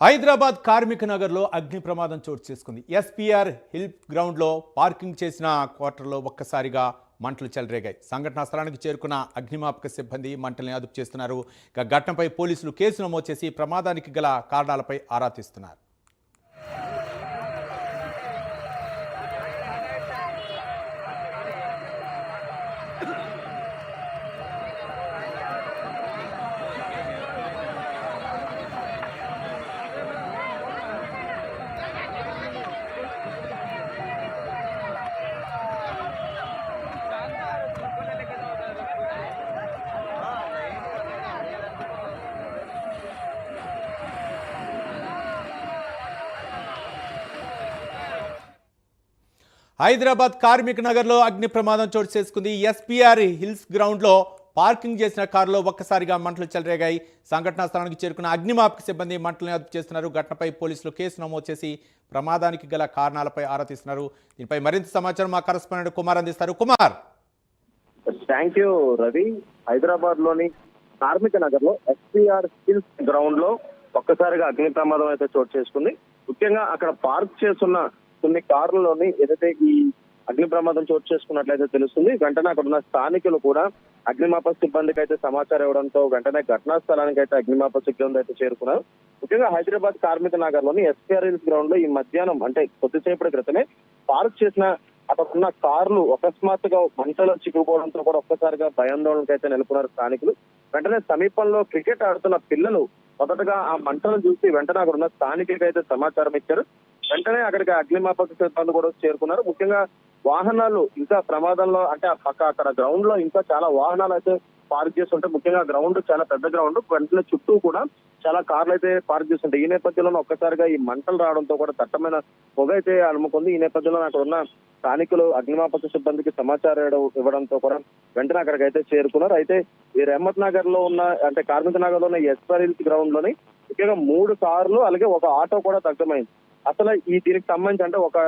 హైదరాబాద్ కార్మిక నగర్లో అగ్ని ప్రమాదం చోటు చేసుకుంది. ఎస్పీఆర్ హిల్ గ్రౌండ్లో పార్కింగ్ చేసిన క్వార్టర్లో ఒక్కసారిగా మంటలు చెలరేగాయి. సంఘటనా స్థలానికి చేరుకున్న అగ్నిమాపక సిబ్బంది మంటల్ని అదుపు చేస్తున్నారు. ఇక ఘటనపై పోలీసులు కేసు నమోదు చేసి ప్రమాదానికి గల కారణాలపై ఆరా తీస్తున్నారు. హైదరాబాద్ కార్మిక నగర్లో అగ్ని ప్రమాదం చోటు చేసుకుంది. ఎస్పీఆర్ హిల్స్ గ్రౌండ్లో పార్కింగ్ చేసిన కారులో ఒక్కసారిగా మంటలు చెలరేగాయి. సంఘటనా స్థలానికి చేరుకున్న అగ్నిమాపక సిబ్బంది మంటలను అదుపు చేస్తున్నారు. ఘటనపై పోలీసులు కేసు నమోదు చేసి ప్రమాదానికి గల కారణాలపై ఆరా తీస్తున్నారు. దీనిపై మరింత సమాచారం మా కరెస్పాండెంట్ కుమార్ అందిస్తారు. కుమార్. Thank you Ravi. హైదరాబాద్ లోని కార్మిక నగర్ లో ఎస్పీఆర్ హిల్స్ గ్రౌండ్ లో ఒక్కసారిగా అగ్ని ప్రమాదం అయితే చోటు చేసుకుంది. ముఖ్యంగా అక్కడ పార్క్ చేస్తున్న కొన్ని కార్లలోని ఏదైతే ఈ అగ్ని ప్రమాదం చోటు చేసుకున్నట్లయితే తెలుస్తుంది. వెంటనే అక్కడ ఉన్న స్థానికులు కూడా అగ్నిమాపక సిబ్బందికి అయితే సమాచారం ఇవ్వడంతో వెంటనే ఘటనా స్థలానికి అయితే అగ్నిమాపక సిబ్బంది అయితే చేరుకున్నారు. ముఖ్యంగా హైదరాబాద్ కార్మిక నగర్ లోని ఎస్పీఆర్ హిల్స్ గ్రౌండ్ లో ఈ మధ్యాహ్నం అంటే కొద్దిసేపటి క్రితమే పార్క్ చేసిన అక్కడ ఉన్న కార్లు అకస్మాత్తుగా మంటలో చిక్కుకోవడంతో కూడా ఒక్కసారిగా భయాందోళనకు అయితే నెలకొన్నారు స్థానికులు. వెంటనే సమీపంలో క్రికెట్ ఆడుతున్న పిల్లలు మొదటగా ఆ మంటలను చూసి వెంటనే అక్కడ ఉన్న స్థానికులకి అయితే సమాచారం ఇచ్చారు. వెంటనే అక్కడికి అగ్నిమాపక సిబ్బంది కూడా చేరుకున్నారు. ముఖ్యంగా వాహనాలు ఇంకా ప్రమాదంలో అంటే అక్కడ గ్రౌండ్ లో ఇంకా చాలా వాహనాలు అయితే పార్క్ చేస్తుంటే, ముఖ్యంగా గ్రౌండ్ చాలా పెద్ద గ్రౌండ్, వెంటనే చుట్టూ కూడా చాలా కార్లు అయితే పార్క్ చేస్తుంటాయి. ఈ నేపథ్యంలో ఒక్కసారిగా ఈ మంటలు రావడంతో కూడా దట్టమైన పొగ అయితే అలుముకుంది. ఈ నేపథ్యంలో అక్కడ ఉన్న స్థానికులు అగ్నిమాపక సిబ్బందికి సమాచారం ఇవ్వడంతో కూడా వెంటనే అక్కడికైతే చేరుకున్నారు. అయితే ఈ రెహమత్ నగర్ లో ఉన్న అంటే కార్మిక నగర్ లో ఉన్న ఎస్ఆర్ హిల్స్ గ్రౌండ్ లోని ముఖ్యంగా 3 కార్లు అలాగే ఒక ఆటో కూడా దగ్ధమైంది. అసలు ఈ దీనికి సంబంధించి అంటే ఒక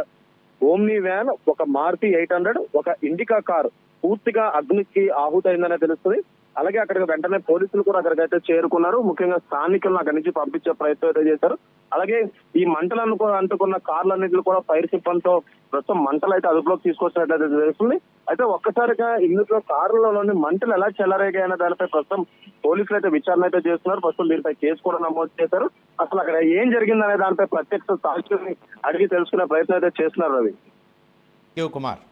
ఓమ్ని వ్యాన్, ఒక మారుతి 800, ఒక ఇండికా కార్ పూర్తిగా అగ్నికి ఆహుతైందనే తెలుస్తుంది. అలాగే అక్కడికి వెంటనే పోలీసులు కూడా అక్కడికైతే చేరుకున్నారు. ముఖ్యంగా స్థానికులను అక్కడి నుంచి పంపించే ప్రయత్నం అయితే చేశారు. అలాగే ఈ మంటలను అంటుకున్న కార్లన్నింటిలో కూడా ఫైర్ సిబ్బందితో ప్రస్తుతం మంటలు అయితే అదుపులోకి తీసుకొచ్చినట్లయితే తెలుస్తుంది. అయితే ఒక్కసారిగా ఇందులో కార్లలోని మంటలు ఎలా చెలరేగాయనే దానిపై ప్రస్తుతం పోలీసులు అయితే విచారణ అయితే చేస్తున్నారు. ప్రస్తుతం దీనిపై కేసు కూడా నమోదు చేశారు. అసలు అక్కడ ఏం జరిగిందనే దానిపై ప్రత్యక్ష సాక్షుల్ని అడిగి తెలుసుకునే ప్రయత్నం అయితే చేస్తున్నారు రవి. కుమార్.